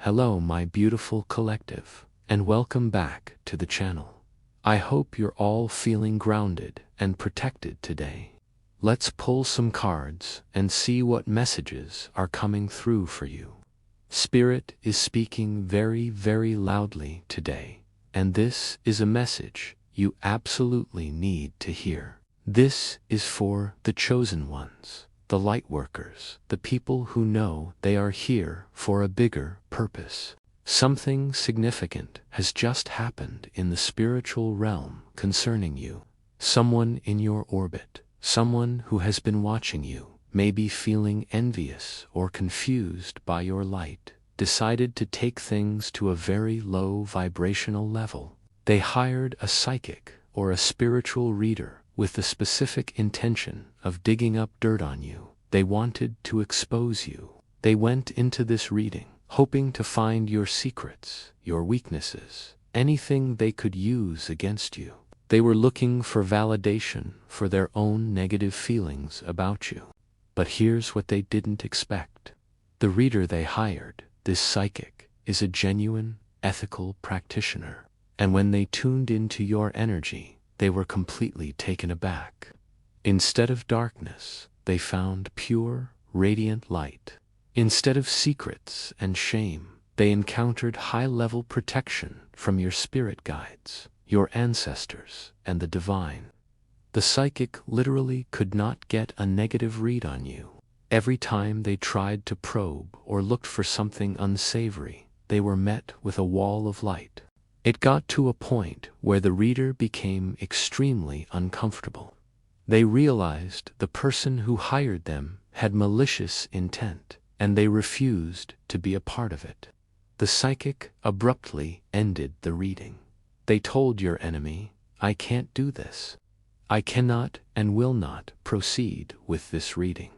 Hello my beautiful collective, and welcome back to the channel. I hope you're all feeling grounded and protected today. Let's pull some cards and see what messages are coming through for you. Spirit is speaking very, very loudly today, and this is a message you absolutely need to hear. This is for the chosen ones, the light workers, the people who know they are here for a bigger purpose. Something significant has just happened in the spiritual realm concerning you. Someone in your orbit, someone who has been watching you, may be feeling envious or confused by your light, decided to take things to a very low vibrational level. They hired a psychic or a spiritual reader with the specific intention of digging up dirt on you. They wanted to expose you. They went into this reading hoping to find your secrets, your weaknesses, anything they could use against you. They were looking for validation for their own negative feelings about you. But here's what they didn't expect. The reader they hired, this psychic, is a genuine, ethical practitioner. And when they tuned into your energy, they were completely taken aback. Instead of darkness, they found pure, radiant light. Instead of secrets and shame, they encountered high-level protection from your spirit guides, your ancestors, and the divine. The psychic literally could not get a negative read on you. Every time they tried to probe or looked for something unsavory, they were met with a wall of light. It got to a point where the reader became extremely uncomfortable. They realized the person who hired them had malicious intent, and they refused to be a part of it. The psychic abruptly ended the reading. They told your enemy, "I can't do this. I cannot and will not proceed with this reading."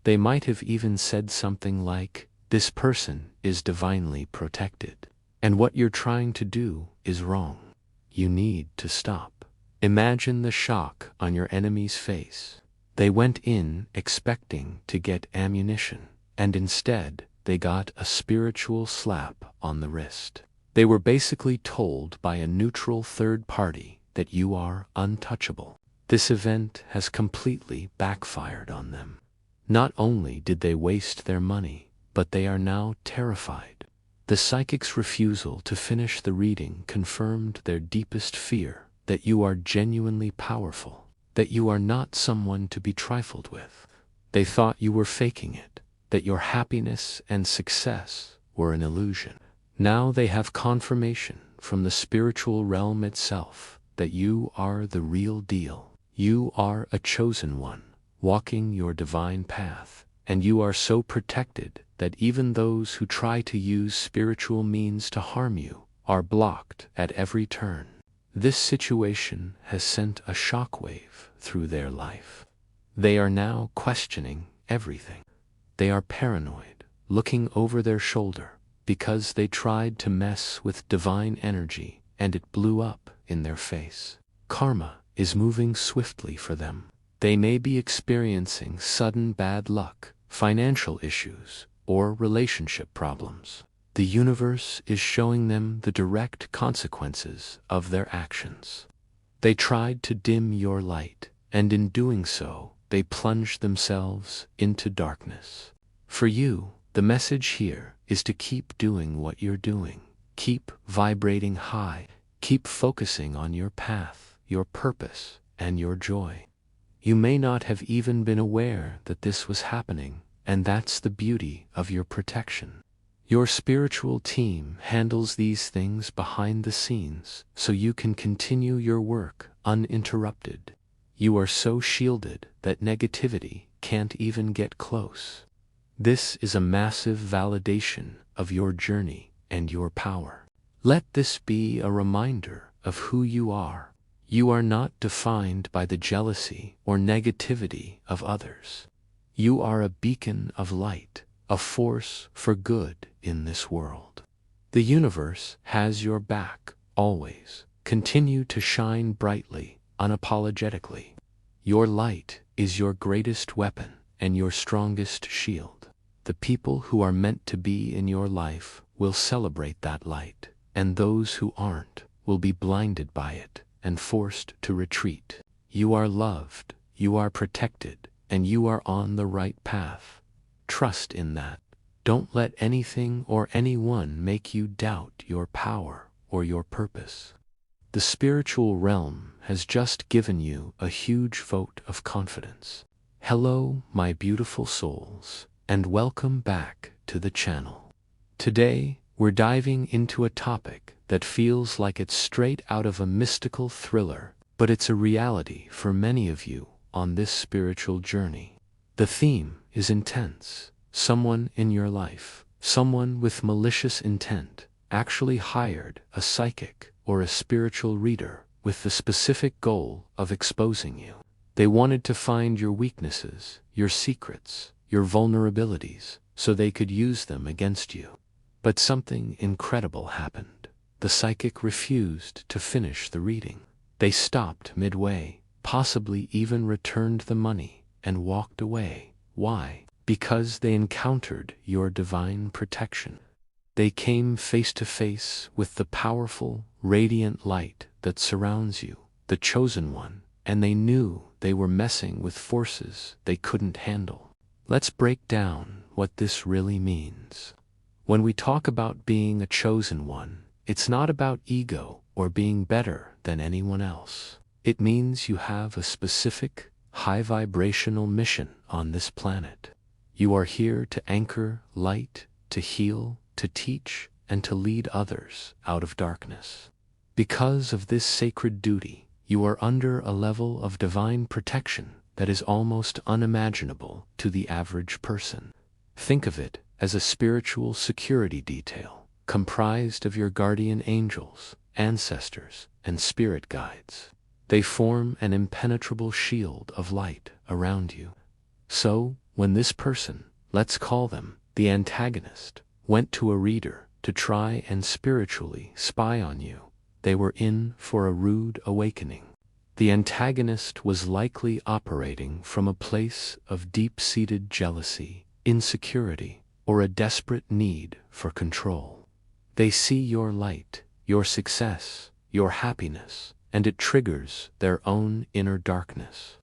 They might have even said something like, "This person is divinely protected, and what you're trying to do is wrong. You need to stop." Imagine the shock on your enemy's face. They went in expecting to get ammunition, and instead they got a spiritual slap on the wrist. They were basically told by a neutral third party that you are untouchable. This event has completely backfired on them. Not only did they waste their money, but they are now terrified. The psychic's refusal to finish the reading confirmed their deepest fear, that you are genuinely powerful, that you are not someone to be trifled with. They thought you were faking it, that your happiness and success were an illusion. Now they have confirmation from the spiritual realm itself that you are the real deal. You are a chosen one, walking your divine path, and you are so protected that even those who try to use spiritual means to harm you are blocked at every turn. This situation has sent a shockwave through their life. They are now questioning everything. They are paranoid, looking over their shoulder, because they tried to mess with divine energy and it blew up in their face. Karma is moving swiftly for them. They may be experiencing sudden bad luck, financial issues, or relationship problems. The universe is showing them the direct consequences of their actions. They tried to dim your light, and in doing so, they plunged themselves into darkness. For you, the message here is to keep doing what you're doing. Keep vibrating high. Keep focusing on your path, your purpose, and your joy. You may not have even been aware that this was happening, and that's the beauty of your protection. Your spiritual team handles these things behind the scenes so you can continue your work uninterrupted. You are so shielded that negativity can't even get close. This is a massive validation of your journey and your power. Let this be a reminder of who you are. You are not defined by the jealousy or negativity of others. You are a beacon of light, a force for good in this world. The universe has your back, always. Continue to shine brightly, unapologetically. Your light is your greatest weapon and your strongest shield. The people who are meant to be in your life will celebrate that light, and those who aren't will be blinded by it and forced to retreat. You are loved, you are protected, and you are on the right path. Trust in that. Don't let anything or anyone make you doubt your power or your purpose. The spiritual realm has just given you a huge vote of confidence. Hello, my beautiful souls, and welcome back to the channel. Today, we're diving into a topic that feels like it's straight out of a mystical thriller, but it's a reality for many of you on this spiritual journey. The theme is intense. Someone in your life, someone with malicious intent, actually hired a psychic or a spiritual reader with the specific goal of exposing you. They wanted to find your weaknesses, your secrets, your vulnerabilities, so they could use them against you. But something incredible happened. The psychic refused to finish the reading. They stopped midway, possibly even returned the money, and walked away. Why? Because they encountered your divine protection. They came face to face with the powerful, radiant light that surrounds you, the chosen one, and they knew they were messing with forces they couldn't handle. Let's break down what this really means. When we talk about being a chosen one, it's not about ego or being better than anyone else. It means you have a specific, high vibrational mission on this planet. You are here to anchor light, to heal, to teach, and to lead others out of darkness. Because of this sacred duty, you are under a level of divine protection that is almost unimaginable to the average person. Think of it as a spiritual security detail, comprised of your guardian angels, ancestors, and spirit guides. They form an impenetrable shield of light around you. So, when this person, let's call them the antagonist, went to a reader to try and spiritually spy on you, they were in for a rude awakening. The antagonist was likely operating from a place of deep-seated jealousy, insecurity, or a desperate need for control. They see your light, your success, your happiness, and it triggers their own inner darkness.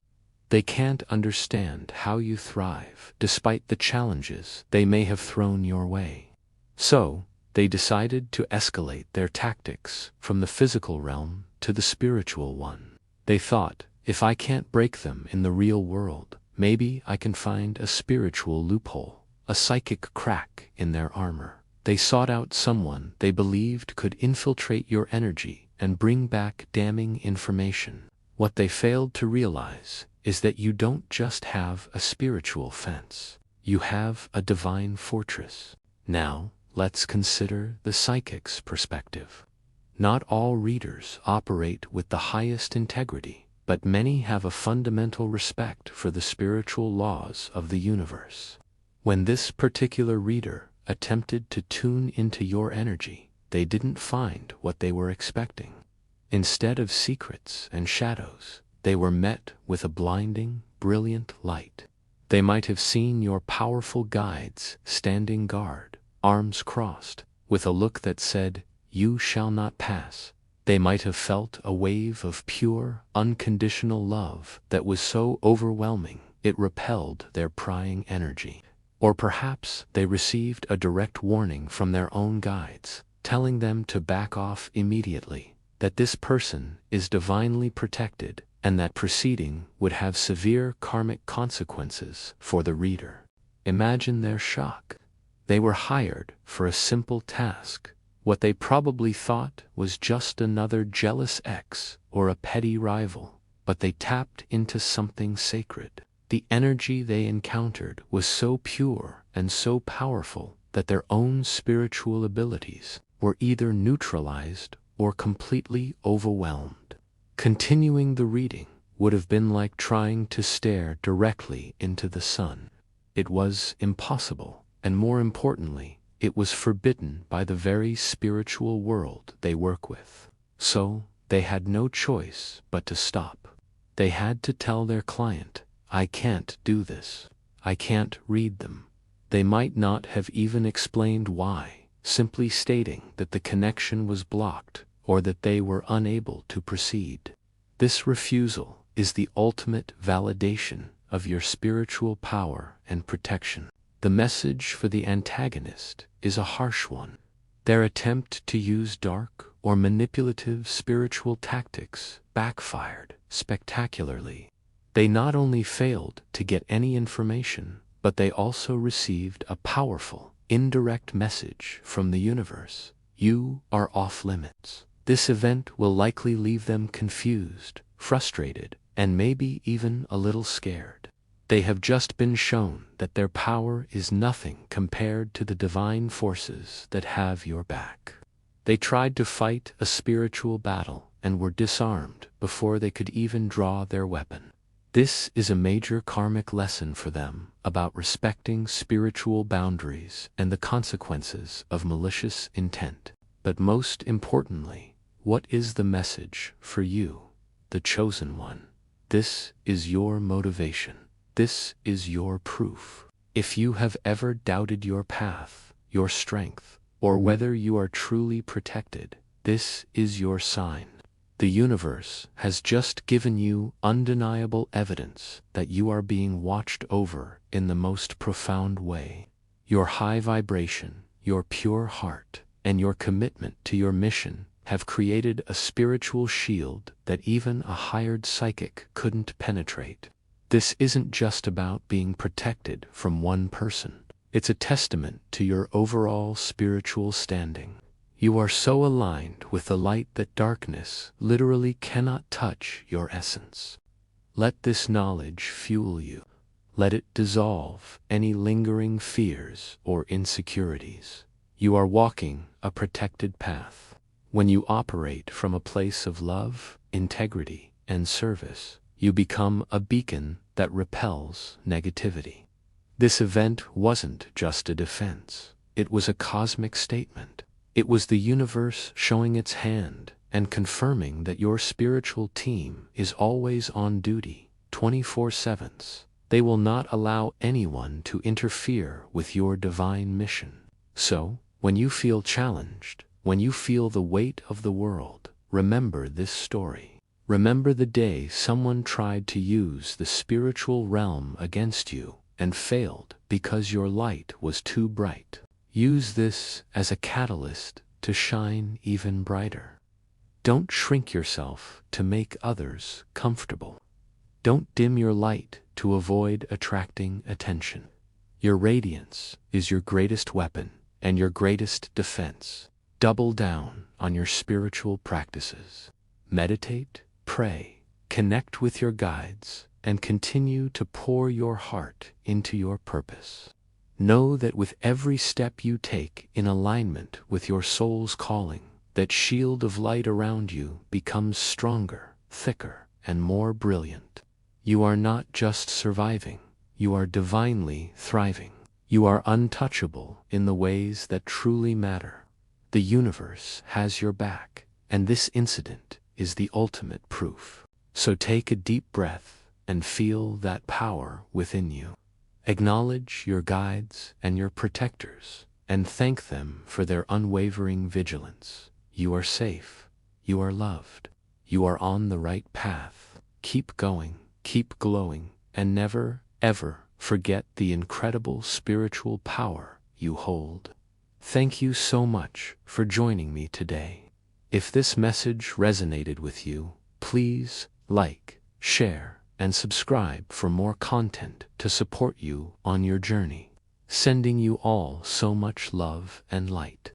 They can't understand how you thrive despite the challenges they may have thrown your way. So, they decided to escalate their tactics from the physical realm to the spiritual one. They thought, if I can't break them in the real world, maybe I can find a spiritual loophole, a psychic crack in their armor. They sought out someone they believed could infiltrate your energy and bring back damning information. What they failed to realize is that you don't just have a spiritual fence, you have a divine fortress. Now, let's consider the psychic's perspective. Not all readers operate with the highest integrity, but many have a fundamental respect for the spiritual laws of the universe. When this particular reader attempted to tune into your energy, they didn't find what they were expecting. Instead of secrets and shadows, they were met with a blinding, brilliant light. They might have seen your powerful guides standing guard, arms crossed, with a look that said, "You shall not pass." They might have felt a wave of pure, unconditional love that was so overwhelming it repelled their prying energy. Or perhaps they received a direct warning from their own guides, telling them to back off immediately, that this person is divinely protected, and that proceeding would have severe karmic consequences for the reader. Imagine their shock. They were hired for a simple task, what they probably thought was just another jealous ex or a petty rival, but they tapped into something sacred. The energy they encountered was so pure and so powerful that their own spiritual abilities were either neutralized or completely overwhelmed. Continuing the reading would have been like trying to stare directly into the sun. It was impossible, and more importantly, it was forbidden by the very spiritual world they work with. So, they had no choice but to stop. They had to tell their client, "I can't do this. I can't read them." They might not have even explained why, simply stating that the connection was blocked or that they were unable to proceed. This refusal is the ultimate validation of your spiritual power and protection. The message for the antagonist is a harsh one. Their attempt to use dark or manipulative spiritual tactics backfired spectacularly. They not only failed to get any information, but they also received a powerful, indirect message from the universe. You are off limits. This event will likely leave them confused, frustrated, and maybe even a little scared. They have just been shown that their power is nothing compared to the divine forces that have your back. They tried to fight a spiritual battle and were disarmed before they could even draw their weapon. This is a major karmic lesson for them about respecting spiritual boundaries and the consequences of malicious intent. But most importantly, what is the message for you, the chosen one? This is your motivation. This is your proof. If you have ever doubted your path, your strength, or whether you are truly protected, this is your sign. The universe has just given you undeniable evidence that you are being watched over in the most profound way. Your high vibration, your pure heart, and your commitment to your mission have created a spiritual shield that even a hired psychic couldn't penetrate. This isn't just about being protected from one person. It's a testament to your overall spiritual standing. You are so aligned with the light that darkness literally cannot touch your essence. Let this knowledge fuel you. Let it dissolve any lingering fears or insecurities. You are walking a protected path. When you operate from a place of love, integrity, and service, you become a beacon that repels negativity. This event wasn't just a defense. It was a cosmic statement. It was the universe showing its hand and confirming that your spiritual team is always on duty, 24/7. They will not allow anyone to interfere with your divine mission. So, when you feel challenged, when you feel the weight of the world, remember this story. Remember the day someone tried to use the spiritual realm against you and failed because your light was too bright. Use this as a catalyst to shine even brighter. Don't shrink yourself to make others comfortable. Don't dim your light to avoid attracting attention. Your radiance is your greatest weapon and your greatest defense. Double down on your spiritual practices. Meditate, pray, connect with your guides, and continue to pour your heart into your purpose. Know that with every step you take in alignment with your soul's calling, that shield of light around you becomes stronger, thicker, and more brilliant. You are not just surviving, you are divinely thriving. You are untouchable in the ways that truly matter. The universe has your back, and this incident is the ultimate proof. So take a deep breath and feel that power within you. Acknowledge your guides and your protectors, and thank them for their unwavering vigilance. You are safe. You are loved. You are on the right path. Keep going, keep glowing, and never, ever forget the incredible spiritual power you hold. Thank you so much for joining me today. If this message resonated with you, please like, share, and subscribe for more content to support you on your journey. Sending you all so much love and light.